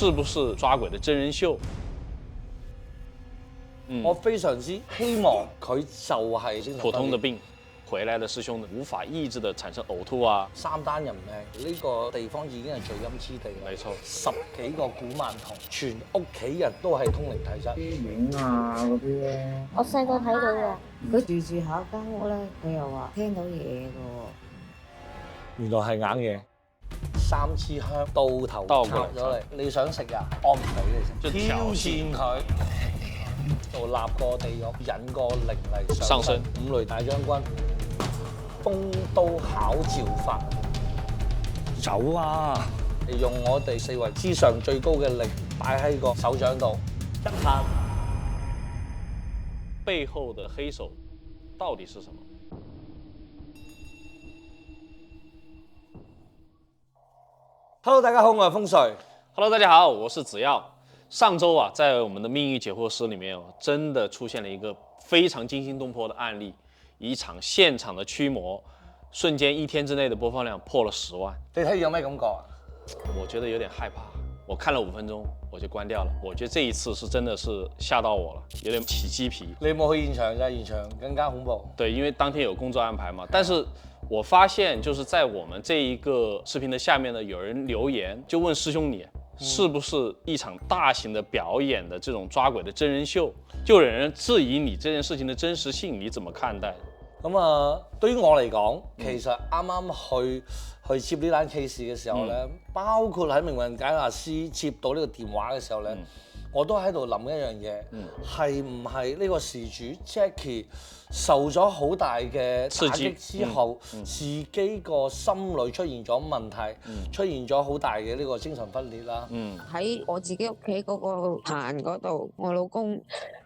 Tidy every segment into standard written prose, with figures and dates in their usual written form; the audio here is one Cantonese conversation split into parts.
是不是抓鬼的真人秀？我非常之希望佢就係精神普通的病，回來的師兄無法抑制的產生嘔吐啊。3單人命，呢個地方已經係罪陰之地啦。沒錯10幾個古曼童，全屋企人都係通靈體質。啲影啊嗰啲咧，我細個睇到嘅，佢住下間屋咧，佢又話聽到嘢嘅喎。原來係硬嘢。3支香到頭插咗嚟，你想食呀？我唔俾你食，挑戰佢。做立個地獄，引個靈嚟上身。五雷大將軍，風刀考召法，走啊！用我哋4維之上最高嘅力擺喺個手掌度，一拍。背後的黑手到底是什麼？Hello， 大家好，我係風水。Hello， 大家好，我是子耀。上周啊，在我們的命運解惑室裡面，真的出現了一個非常驚心動魄的案例，一場現場的驅魔，瞬間1天之內的播放量破了10萬。你睇有咩感覺啊？我覺得有點害怕，我看了5分鐘我就關掉了。我覺得這一次是真的是嚇到我了，有點起雞皮。你有冇去現場啫？現場更加恐怖。對，因為當天有工作安排嘛，但是我發現就是在我們這一個視頻的下面呢，有人留言就問師兄你，是不是一場大型的表演的這種抓鬼的真人秀？就有人質疑你這件事情的真實性，你怎麼看待？咁啊，對於我嚟講，其實啱啱去接呢單 case 嘅時候咧，包括喺命運解答師接到呢個電話嘅時候咧，我都喺度諗一樣嘢，係唔係呢個事主 Jackie 受咗好大嘅打擊之後，自己個心裏出現咗問題，出現咗好大嘅呢個精神分裂啦。喺我自己屋企嗰個壇嗰度，我老公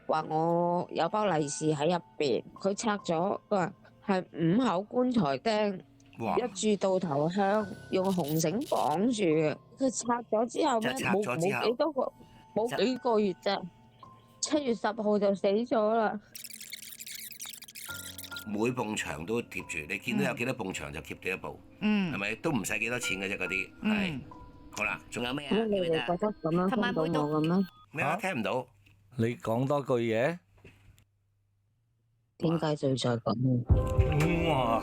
話我有包利是喺入邊，佢拆咗，佢話係5口棺材釘，一柱到頭香，用紅繩綁住嘅。佢拆咗之後咧，冇幾個月咋，7月10號就死咗啦。每埲牆都貼住，你見到有幾多埲牆就貼幾多部，係咪？都唔使幾多錢嘅啫，嗰啲係。好啦，仲有咩啊？你哋覺得咁樣幫到我嘅咩？咩啊？聽唔到？你講多句嘢。點解最在咁？哇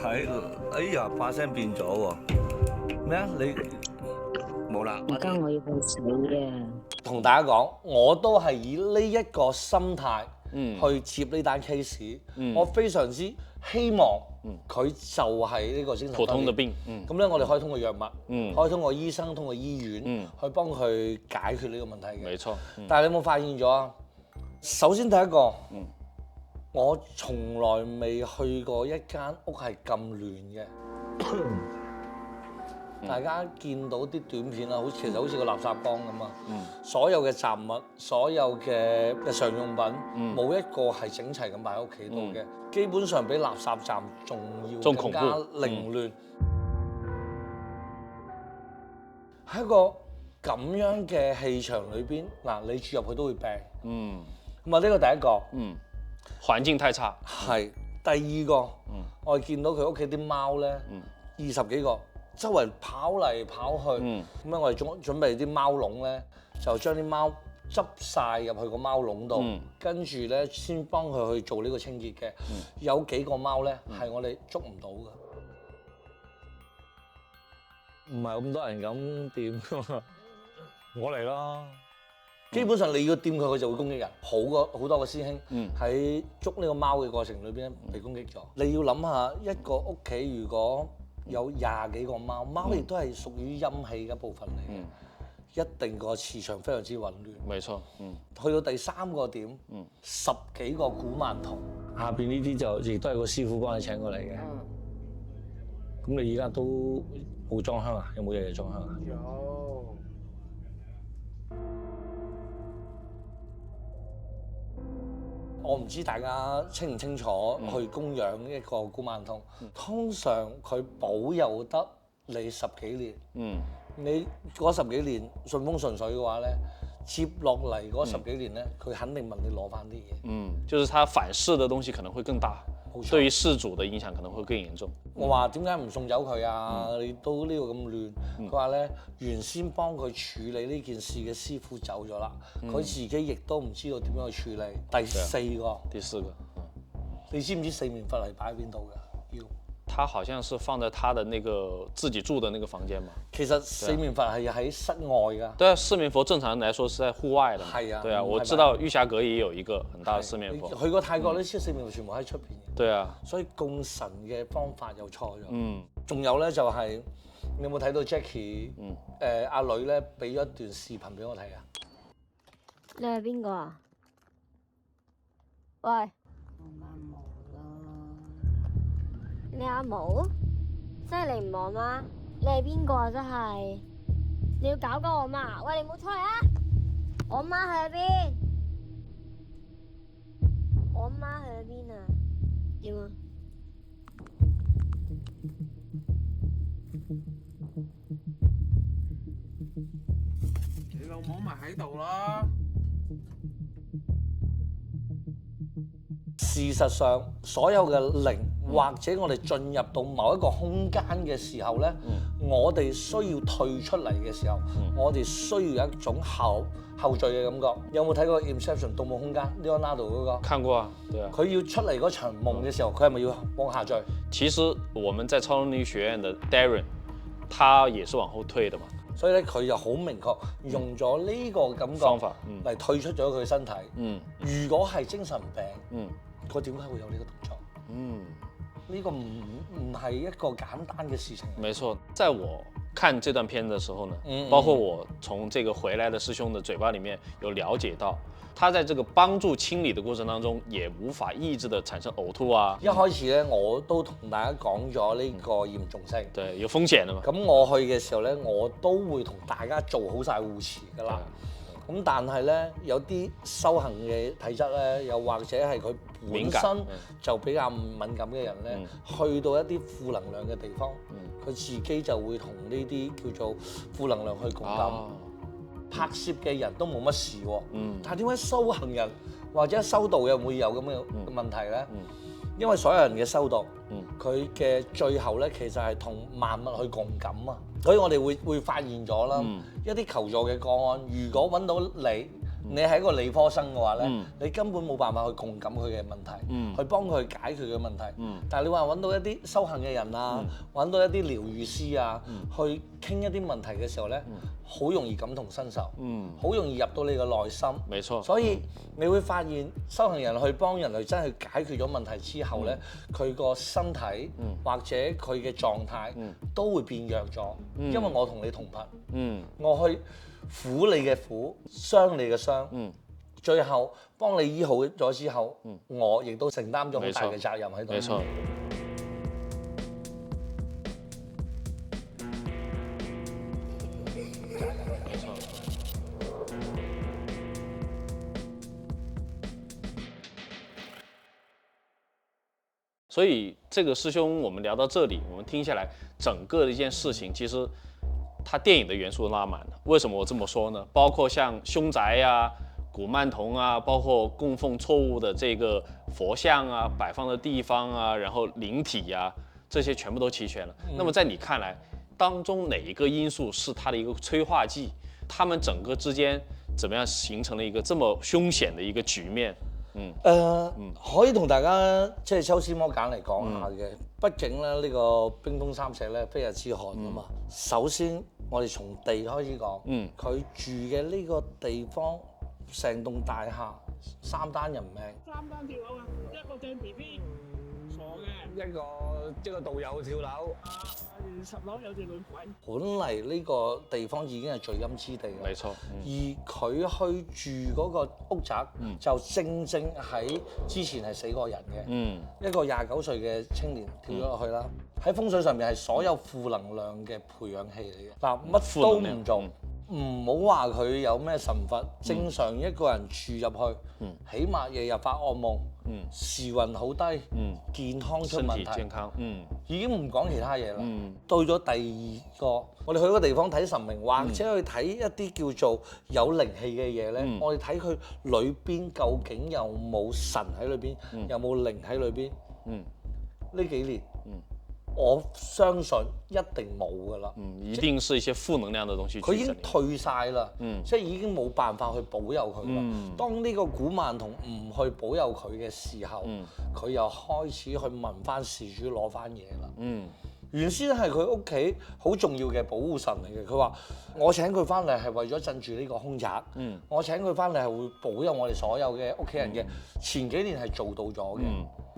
哎呀，把聲變咗喎。咩啊？你冇啦。而家我要去死嘅。同大家講，我都係以呢一個心態去接呢單 case，我非常之希望佢就係呢個精神普通的病。咁咧，我哋可以通過藥物，可以通過醫生、通過醫院去幫佢解決呢個問題嘅。沒錯。但係你有冇發現咗啊？首先第一個，我從來未去過一間屋係咁亂嘅。大家見到啲短片啊，其實好似個垃圾缸咁啊！所有嘅雜物、所有嘅日常用品，冇一個係整齊咁擺喺屋企度嘅，基本上比垃圾站仲要更加凌亂。喺一個咁樣嘅氣場裏邊，嗱，你住入去都會病。咁啊，呢個第一個。環境太差。係。第二個，我哋見到佢屋企啲貓咧，20幾個。周圍跑嚟跑去，咁樣我哋準備啲貓籠咧，就將啲貓執晒入去個貓籠度，跟住咧先幫佢去做呢個清潔嘅。有幾個貓咧係我哋捉唔到嘅，唔係咁多人咁掂㗎嘛，我嚟啦。基本上你要掂佢，佢就會攻擊人。好多個師兄喺捉呢個貓嘅過程裏邊被攻擊咗。你要諗下一個屋企如果有20幾個貓，貓亦都係屬於陰氣嘅一部分嚟嘅，一定個磁場非常之混亂。沒錯。去到第3個點，10幾個古曼童，下邊呢啲就亦都係個師傅幫你請過嚟嘅。咁你而家都冇裝香啊？有冇嘢裝香啊？有。我唔知大家清唔清楚去供養一個古曼童，通常佢保佑得你10幾年，你嗰10幾年順風順水嘅話咧，接落嚟嗰10幾年咧，佢肯定問你攞翻啲嘢。就是他反噬的東西可能會更大，冇錯對於事主的影響可能會更嚴重。我話點解唔送走佢啊？你都呢度咁亂。佢話咧，原先幫佢處理呢件事嘅師傅走咗啦，佢自己亦都唔知道點樣去處理。第四個，你知唔知四面佛係擺喺邊度㗎？要他好像是放在他的那個自己住的那個房間嘛。其實四面佛係喺室外㗎。對啊，四面佛正常人來說是在戶外的嘛。係啊。對啊，我知道玉霞閣也有一個很大的四面佛。去過泰國呢啲四面佛全部喺出邊嘅。對啊。所以供神嘅方法又錯咗。仲有咧就係、你有冇睇到 Jackie？阿女咧俾咗一段視頻俾我睇啊。你係邊個啊？喂。你阿毛？真係你唔望嗎？你係邊個啊？真係，你要搞我媽？喂，你唔好出嚟啊！我媽去咗邊？我媽去咗邊啊？點啊？你老母咪喺度咯！事實上，所有嘅靈或者我哋進入到某一個空間嘅時候咧，我哋需要退出嚟嘅時候，我哋需要有一種後序嘅感覺。有冇睇過《Inception》盜夢空間 Leonardo 嗰個？看過啊，對啊。佢要出嚟嗰場夢嘅時候，佢係咪要往下墜？其實我們在超能力學院的 Darren，他也是往後退的嘛。所以咧，佢就好明確用咗呢個感覺方法嚟退出咗佢身體。如果係精神病，佢點解會有呢個動作？呢個唔係一個簡單嘅事情。沒錯，在我看這段片的時候呢，包括我從這個回來的師兄的嘴巴裡面有了解到，他在這個幫助清理的過程當中，也無法抑制的產生嘔吐啊。一開始咧，我都同大家講咗呢個嚴重性。對，有風險的嘛。咁我去嘅時候咧，我都會同大家做好晒護持㗎啦。咁但係咧，有啲修行嘅體質咧，又或者係佢本身就比較敏感嘅人咧，去到一啲負能量嘅地方，佢自己就會同呢啲叫做負能量去共感。拍攝嘅人都冇乜事喎，但係點解修行人或者修道又會有咁嘅問題咧？因為所有人嘅修道，佢嘅最後咧，其實係同萬物去共感啊。所以我哋會發現咗啦，一啲求助嘅個案，如果揾到你係一個理科生嘅話咧，你根本冇辦法去共感佢嘅問題，去幫佢解決佢嘅問題。但係你話揾到一啲修行嘅人啊，揾到一啲療愈師啊，去傾一啲問題嘅時候咧，好容易感同身受，好容易入到你嘅內心。沒錯。所以你會發現修行人去幫人類真係解決咗問題之後咧，佢個身體或者佢嘅狀態都會變弱咗，因為我同你同頻，我去苦你嘅苦，傷你嘅傷，最後幫你醫好咗之後，我亦都承擔咗好大嘅責任喺度。沒錯。所以這個師兄，我們聊到這裡，我們聽下來，整個的一件事情，其實它電影的元素拉滿了。為什麼我這麼說呢？包括像凶宅啊、古曼童啊，包括供奉錯誤的這個佛像啊、擺放的地方啊，然後靈體啊，這些全部都齊全了。那麼在你看來，當中哪一個因素是它的一個催化劑？他們整個之間怎麼樣形成了一個這麼兇險的一個局面？可以同大家即係抽絲剝繭嚟講下嘅。畢竟咧呢個冰封三尺咧非日之寒啊嘛。首先我哋從地開始講，佢住嘅呢個地方，成棟大廈3單人命。3單跳樓啊！一個正 BB，傻嘅。一個導遊跳樓。10樓有隻女鬼。本嚟呢個地方已經係罪陰之地啦。沒錯。而佢去住嗰個屋宅，就正喺之前係死過人嘅。一個29歲嘅青年跳咗落去啦。喺風水上面係所有負能量嘅培養器嚟嘅。嗱，乜都唔做，唔好話佢有咩神佛。正常一個人住入去，起碼日日發惡夢，時運好低，健康出問題，身體健康，已經唔講其他嘢啦。到咗第二個，我哋去個地方睇神明，或者去睇一啲叫做有靈氣嘅嘢咧，我哋睇佢裏邊究竟有冇神喺裏邊，有冇靈喺裏邊。呢幾年，我相信一定冇㗎啦。一定是一些負能量的東西。佢已經退晒啦，即係已經冇辦法去保佑佢啦。當呢個古曼童唔去保佑佢嘅時候，佢又開始去問翻事主攞翻嘢啦。原先係佢屋企好重要嘅保護神嚟嘅，佢話我請佢翻嚟係為咗鎮住呢個凶宅，我請佢翻嚟係會保佑我哋所有嘅屋企人嘅。前幾年係做到咗嘅，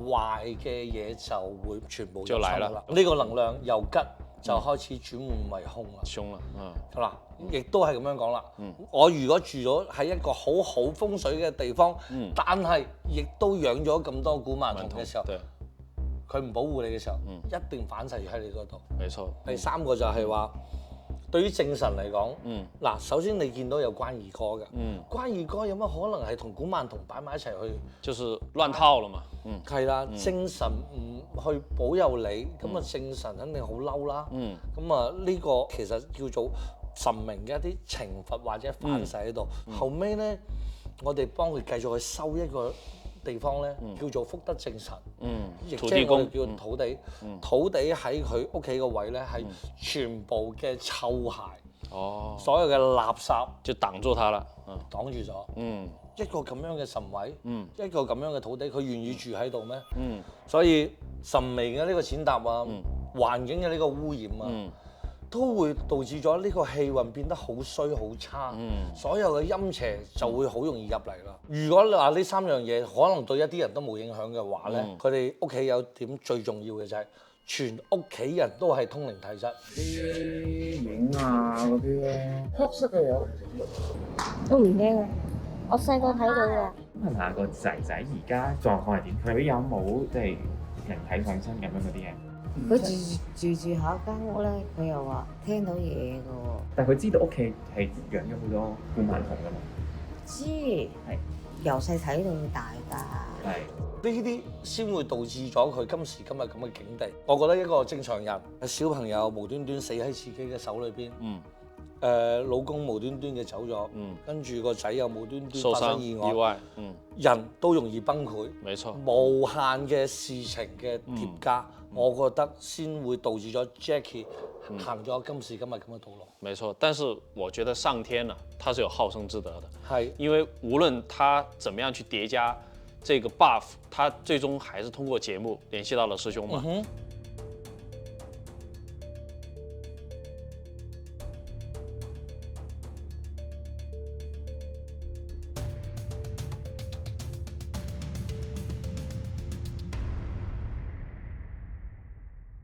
壞嘅嘢就會全部就嚟啦。呢個能量由吉就開始轉換為凶啦。凶啦，嗱，亦都係咁樣講啦。我如果住咗喺一個好好風水嘅地方，但係亦都養咗咁多古曼童嘅時候，佢唔保護你嘅時候，一定反噬喺你嗰度。沒錯。第三個就係話，對於正神嚟講，嗱，首先你見到有關二哥嘅，關二哥有乜可能係同古曼童擺埋一齊去？就是亂套了嘛。係啦，正神唔去保佑你，咁啊正神肯定好嬲啦。咁啊呢個其實叫做神明嘅一啲懲罰或者反噬喺度。後尾咧，我哋幫佢繼續去收一個地方咧，叫做福德正神，亦即係我哋叫土地。土地喺佢屋企個位咧，係全部嘅臭鞋，所有嘅垃圾就擋住它啦，擋住咗。一個咁樣嘅神位，一個咁樣嘅土地，佢願意住喺度咩？所以神明嘅呢個踐踏啊，環境嘅呢個污染啊，都會導致咗呢個氣運變得好衰好差，所有嘅陰邪就會好容易入嚟啦。如果你話呢三樣嘢可能對一啲人都冇影響嘅話咧，佢哋屋企有點最重要嘅就係全屋企人都係通靈體質。啲影啊嗰啲咧，黑色嘅有，我唔驚啊，我細個睇到嘅。問下個仔仔而家狀況係點？佢有冇即係靈體上身咁樣嗰啲嘢？佢住下間屋咧，佢又話聽到嘢嘅喎。但係佢知道屋企係養咗好多古曼童㗎嘛？知，係由細睇到大㗎。係呢啲先會導致咗佢今時今日咁嘅境地。我覺得一個正常人，小朋友無端端死喺自己嘅手裏邊，老公無端端嘅走咗，跟住個仔又無端端發生意外，人都容易崩潰。沒錯，無限嘅事情嘅疊加，我覺得先會導致咗 Jackie 行咗今時今日咁嘅道路。沒錯，但是我覺得上天呢，他是有好生之德的，係，因為無論他怎麼樣去疊加這個 buff，他最終還是通過節目聯繫到了師兄嘛。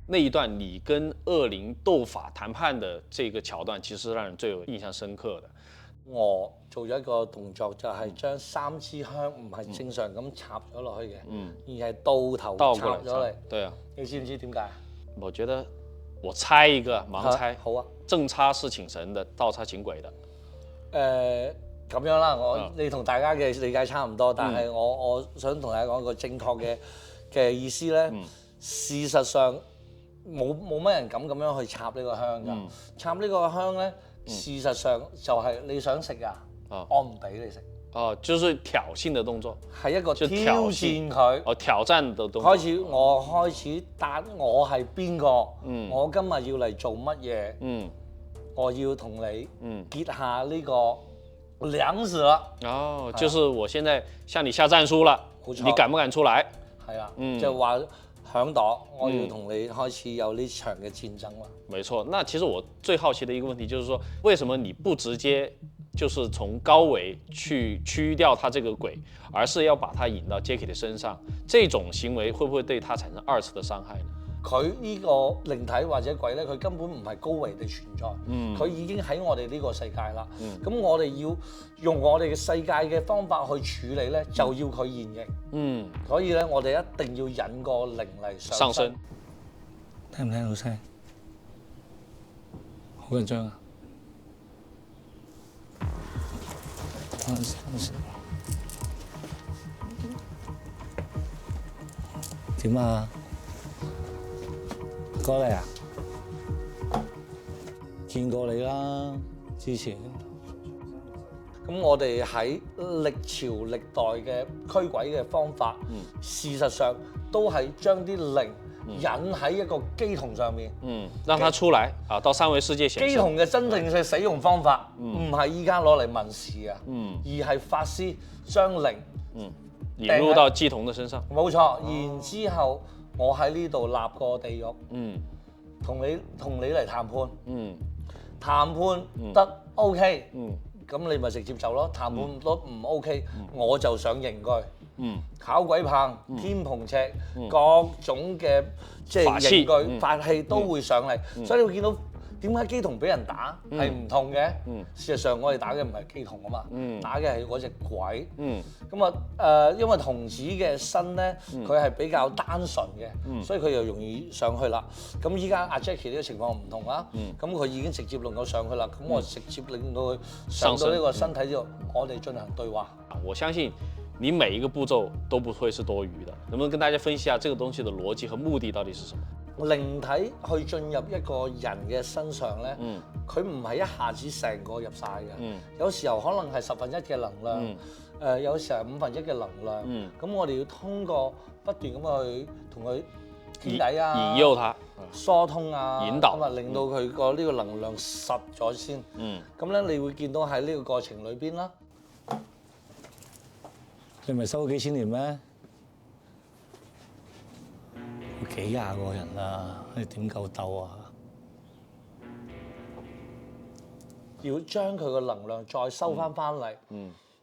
那一段你跟惡靈鬥法談判的這個橋段，其實讓人最有印象深刻的。我做咗一個動作，就係將3支香唔係正常咁插咗落去嘅，而係倒頭插咗嚟。對啊，你知唔知點解？我覺得我猜一個盲猜，好啊，正插是請神的，倒插請鬼的。咁樣啦，你同大家嘅理解差唔多，但係我想同大家講個正確嘅意思咧。事實上冇乜人敢咁樣去插呢個香㗎。插呢個香咧，事實上就係你想食啊，我唔俾你食。就是挑釁的動作，係一個挑戰佢。挑戰的動作。我開始答我係邊個？我今日要嚟做乜嘢？我要同你結下呢個梁子啦。就是我現在向你下戰書了，你敢不敢出來？係啦，就話響度，我要同你開始有呢場嘅戰爭啦。沒錯，那其實我最好奇的一個問題就是說，為什麼你不直接就是從高維去驅掉他這個鬼，而是要把他引到 Jackie 的身上？這種行為會不會對他產生2次的傷害呢？佢呢個靈體或者鬼咧，佢根本唔係高維地存在，佢已經喺我哋呢個世界啦。咁我哋要用我哋嘅世界嘅方法去處理咧，就要佢現形。所以咧，我哋一定要引個靈嚟上身。聽唔聽到聲？好緊張啊！等陣先。點啊？過嚟啊！見過你啦，之前。咁我哋喺歷朝歷代嘅驅鬼嘅方法，事實上都係將啲靈引喺一個乩童上面，讓它出來啊，到三維世界顯乩現。童嘅真正嘅使用方法，唔係依家攞嚟問事啊，而係法師將靈引入到乩童嘅身上。冇錯，然之後我喺呢度立個地獄，同你嚟談判，談判得 OK。咁你咪直接走咯，談判都唔 OK，我就上刑具，考鬼棒、天蓬尺，各種嘅即係刑具、法器都會上嚟，所以你會見到點解乩童俾人打係唔痛嘅？事實上我哋打嘅唔係乩童啊嘛，打嘅係嗰隻鬼。咁啊因為童子嘅身咧，佢係比較單純嘅，所以佢又容易上去啦。咁依家阿 Jackie 呢個情況唔同啦，咁佢已經直接能夠上去啦，咁我直接令到佢上到呢個身體之後，我哋進行對話。我相信你每一個步驟都不會是多餘的，能不能跟大家分析下這個東西的邏輯和目的到底是什麼？靈體去進入一個人嘅身上咧，佢唔係一下子成個入晒嘅，有時候可能係1/10嘅能量，有時候係1/5嘅能量，咁我哋要通過不斷咁去同佢傾偈啊，引誘他，疏通啊，引導，咁啊令到佢個呢個能量實咗先，咁咧你會見到喺呢個過程裏邊啦。你咪收咗幾千年咩？幾廿個人啦，你點夠鬥啊？要將佢個能量再收翻嚟。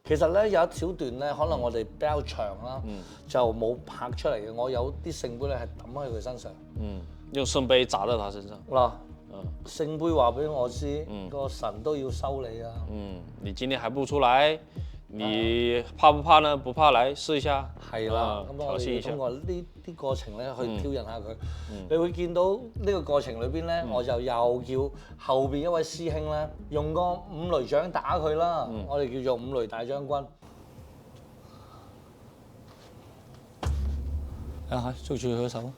其實咧有一小段咧，可能我哋比較長啦，就冇拍出嚟嘅。我有啲聖杯咧係抌喺佢身上。用聖杯砸在他身上。嗱，聖杯話俾我知，個神都要收你啊。你今天還不出來，你怕不怕呢？不怕，來試一下。係啦，咁我哋通過呢啲過程咧去挑釁下佢。你會見到呢個過程裏邊咧，我就又叫後邊一位師兄咧，用個五雷掌打佢啦。我哋叫做五雷大將軍。啊，捉住佢個手。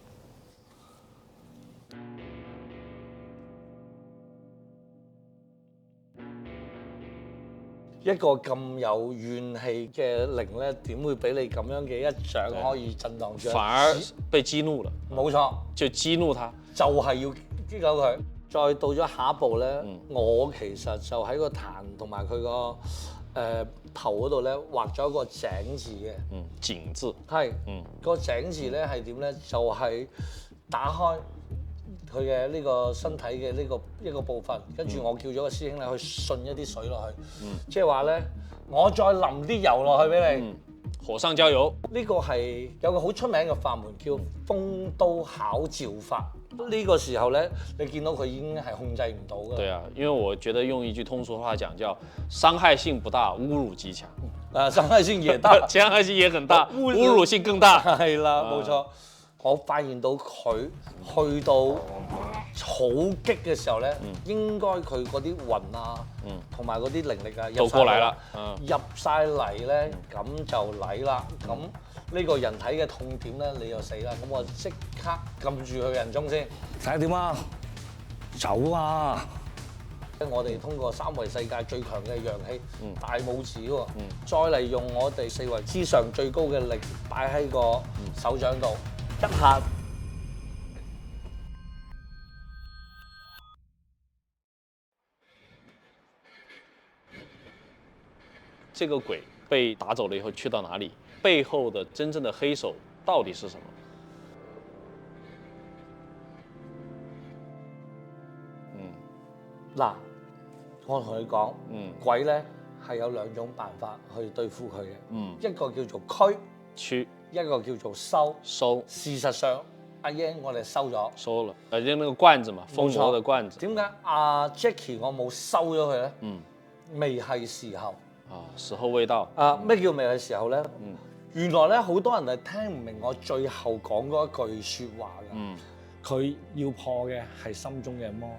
一個咁有怨氣嘅靈咧，點會俾你咁樣嘅一掌可以震盪住？反而被激怒了。冇錯，就激怒他，就係要激走佢。再到咗下一步咧，我其實就喺個壇同埋佢個頭嗰度咧畫咗一個井字嘅。井字。係。個井字咧係點咧？就係打開佢嘅呢個身體嘅呢個一個部分，跟住我叫咗個師兄咧去順一啲水落去，即係話咧，我再淋啲油落去俾你，火上澆油。呢個係有個好出名嘅法門叫風刀考照法。呢個時候咧，你見到佢已經係控制唔到㗎。對啊，因為我覺得用一句通俗話講叫傷害性不大，侮辱極強。傷害性也大，傷害性也很大，侮辱性更大。係啦，冇錯。我發現到佢去到好激嘅時候咧，應該佢嗰啲魂啊，同埋嗰啲靈力啊都過嚟啦，入晒嚟咧，咁就嚟啦。咁呢個人體嘅痛點咧，你又死啦。咁我即刻撳住佢人中先。睇下點啊？走啊！我哋通過三維世界最強嘅陽氣，大拇指喎，再嚟用我哋4維之上最高嘅力擺喺個手掌度。一下，這個鬼被打走了以後去到哪裡？背後的真正的黑手到底是什麼？嗱，我同你講，鬼咧係有2種辦法去對付佢嘅，一個叫做驅。一個叫做收。事實上，阿英我哋收咗。因為那個罐子嘛，封魔的罐子。點解阿 Jackie 我冇收咗佢咧？未係時候。時候未到。咩叫未係時候咧？原來咧好多人係聽唔明我最後講嗰一句説話㗎。佢要破嘅係心中嘅魔，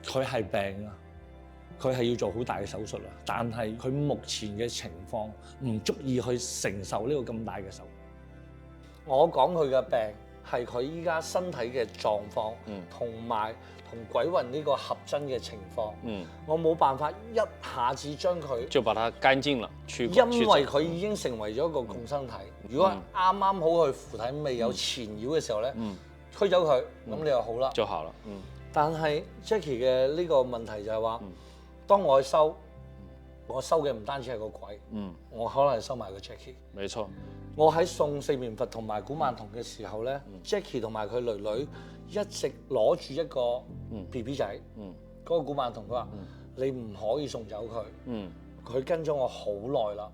佢係病啊。佢係要做好大嘅手術啦，但係佢目前嘅情況唔足以去承受呢個咁大嘅手術。我講佢嘅病係佢依家身體嘅狀況，同埋同鬼魂呢個合真嘅情況。我冇辦法一下子將佢就把它乾淨了，因為佢已經成為咗一個共生體。如果啱啱好去附體未有纏繞嘅時候咧，驅走佢，咁你就好啦。就好了。但係 Jackie 嘅呢個問題就係話，當我去收，我收嘅唔單止係個鬼，我可能係收埋個 Jackie。沒錯。我喺送四面佛同埋古曼童嘅時候咧，Jackie 同埋佢囡囡一直攞住一個 BB 仔，嗰個古曼童佢話：你唔可以送走佢。佢跟咗我好耐啦。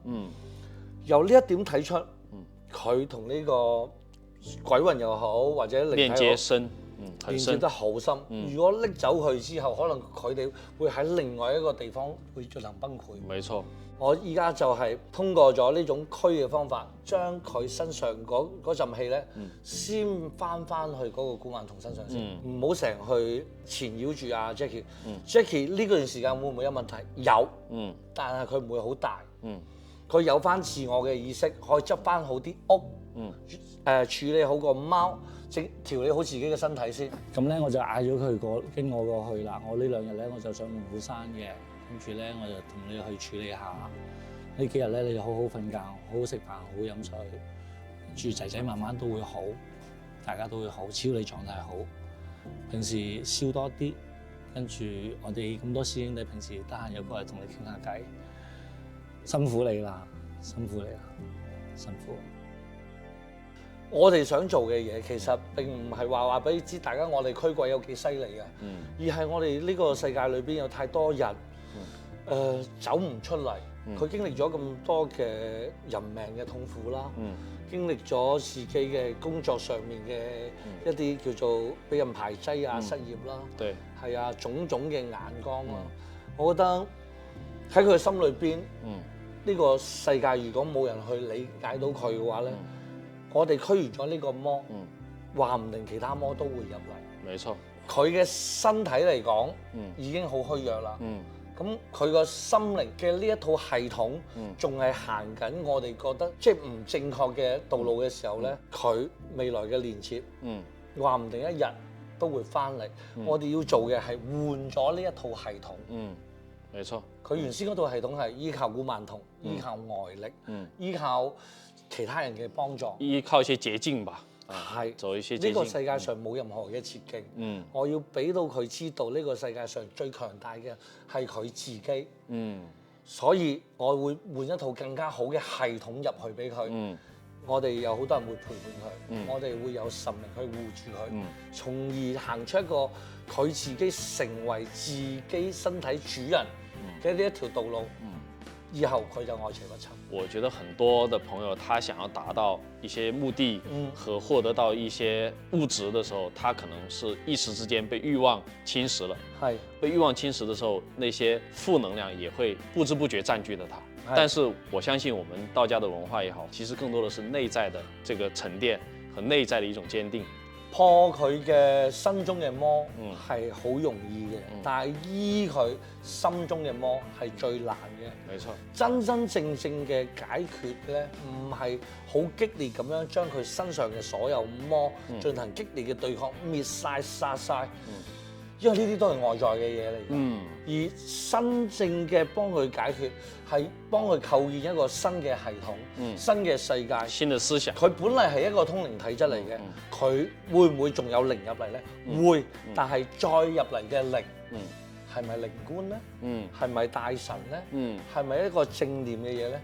由呢一點睇出，佢同呢個鬼魂又好，或者靈體連接深，連接得好深。如果拎走佢之後，可能佢哋會喺另外一個地方會進行崩潰。沒錯。我依家就係通過咗呢種驅嘅方法，將佢身上嗰陣氣咧，先翻去嗰個古曼童身上先，唔好成日去纏繞住阿 Jackie。Jackie 呢段時間會唔會有問題？有，但係佢唔會好大。佢有翻自我嘅意識，可以執翻好啲屋，處理好個貓，調理好自己嘅身體先。咁咧我就嗌咗佢經我過去啦。我呢兩日咧我就上龍虎山嘅。跟住咧，我就同你去處理下呢幾日咧，你就好好瞓覺，好好食飯，好好飲水。住仔仔慢慢都會好，大家都會好，只要你狀態好。平時笑多啲，跟住我哋咁多師兄弟平時得閒有過嚟同你傾下偈。辛苦你啦，辛苦你啦，辛苦。我哋想做嘅嘢其實並唔係話俾你知，大家我哋驅鬼有幾犀利嘅，而係我哋呢個世界裏邊有太多人。走唔出嚟，佢經歷咗咁多嘅人命嘅痛苦啦，經歷咗自己嘅工作上面嘅一啲叫做俾人排擠啊、失業啦，係啊，種種嘅眼光啊，我覺得喺佢心裏邊，呢個世界如果冇人去理解到佢嘅話咧，我哋驅完咗呢個魔，話唔定其他魔都會入嚟。沒錯，佢嘅身體嚟講，已經好虛弱啦。咁佢個心靈嘅呢一套系統，仲係行緊我哋覺得即係唔正確嘅道路嘅時候咧，佢未來嘅連接，話唔定一日都會翻嚟。我哋要做嘅係換咗呢一套系統。沒錯。佢原先嗰套系統係依靠古曼童，依靠外力，依靠其他人嘅幫助，依靠一些捷徑吧。係做一些捷徑。呢個世界上冇任何嘅捷徑。我要俾到佢知道，呢個世界上最強大嘅係佢自己。所以我會換一套更加好嘅系統入去俾佢。我哋有好多人會陪伴佢，我哋會有神明去護住佢，從而行出一個佢自己成為自己身體主人嘅呢一條道路。以後佢就愛邪不侵。我覺得很多的朋友，他想要達到一些目的和獲得到一些物質的時候，他可能是一時之間被慾望侵蝕了。被慾望侵蝕的時候，那些負能量也會不知不覺佔據了他。但是我相信我們道家的文化也好，其實更多的是內在的這個沉澱和內在的一種堅定。破佢嘅心中嘅魔係好容易嘅，但係醫佢心中嘅魔係最難嘅。沒錯，真真正正嘅解決咧，唔係好激烈咁樣將佢身上嘅所有魔進行激烈嘅對抗，滅晒殺晒。因為呢啲都係外在嘅嘢嚟，而真正嘅幫佢解決係幫佢構建一個新嘅系統、新嘅世界、新嘅思想。佢本嚟係一個通靈體質嚟嘅，佢會唔會仲有靈入嚟咧？會，但係再入嚟嘅靈係咪靈官咧？係咪大神咧？係咪一個正念嘅嘢咧？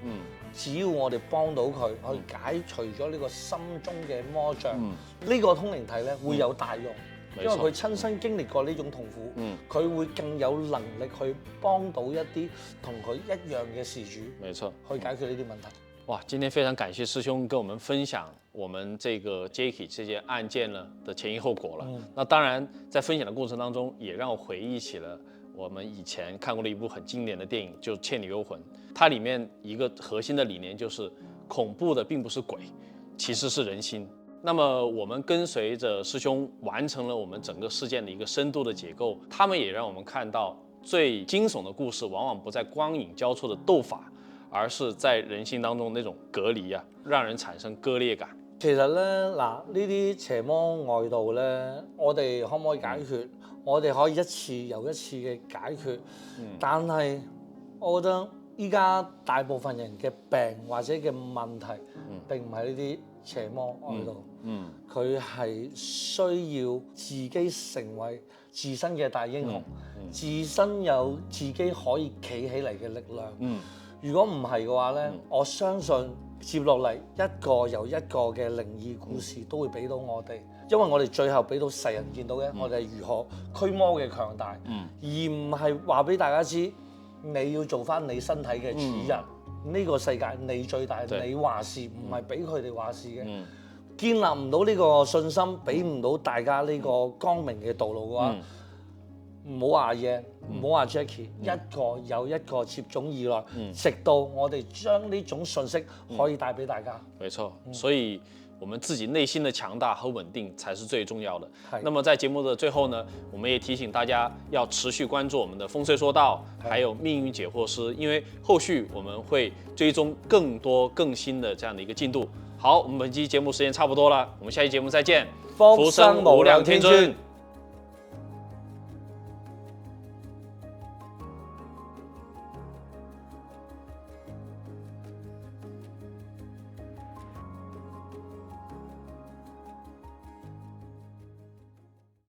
只要我哋幫到佢去解除咗呢個心中嘅魔障，呢個通靈體咧會有大用。因為佢親身經歷過呢種痛苦，佢會更有能力去幫到一啲同佢一樣嘅事主，沒錯，去解決呢啲問題。哇，今天非常感謝師兄跟我們分享我們這個 Jackie 這件案件呢的前因後果了。那當然，在分享的過程當中，也讓我回憶起了我們以前看過的一部很經典的電影，就《倩女幽魂》。它裡面一個核心的理念就是，恐怖的並不是鬼，其實是人心。那麼我們跟隨着師兄完成了我們整個事件的一個深度的解構，他們也讓我們看到最驚悚的故事往往不在光影交錯的鬥法，而是在人心當中那種隔離啊，讓人產生割裂感。其實咧，嗱呢啲邪魔外道咧，我哋可唔可以解決？我哋可以一次又一次嘅解決，但係我覺得依家大部分人嘅病或者嘅問題，並唔係呢啲邪魔外道，佢係需要自己成為自身嘅大英雄，自身有自己可以企起嚟嘅力量。如果唔係嘅話咧，我相信接落嚟一個又一個嘅靈異故事都會俾到我哋，因為我哋最後俾到世人見到嘅，我哋係如何驅魔嘅強大，而唔係話俾大家知你要做翻你身體嘅主人。呢個世界你最大，你話事，唔係俾佢哋話事嘅。建立唔到呢個信心，俾唔到大家呢個光明嘅道路嘅話，唔好話嘢，唔好話 Jackie，一個又一個接踵而來，直到我哋將呢種信息可以帶俾大家。沒錯，所以我們自己內心的強大和穩定才是最重要的。那麼在節目的最後呢，我們也提醒大家要持續關注我們的風水說道，還有命運解惑師，因為後續我們會追蹤更多更新的這樣的一個進度。好，我們本期節目時間差不多了，我們下期節目再見。福生無量天尊。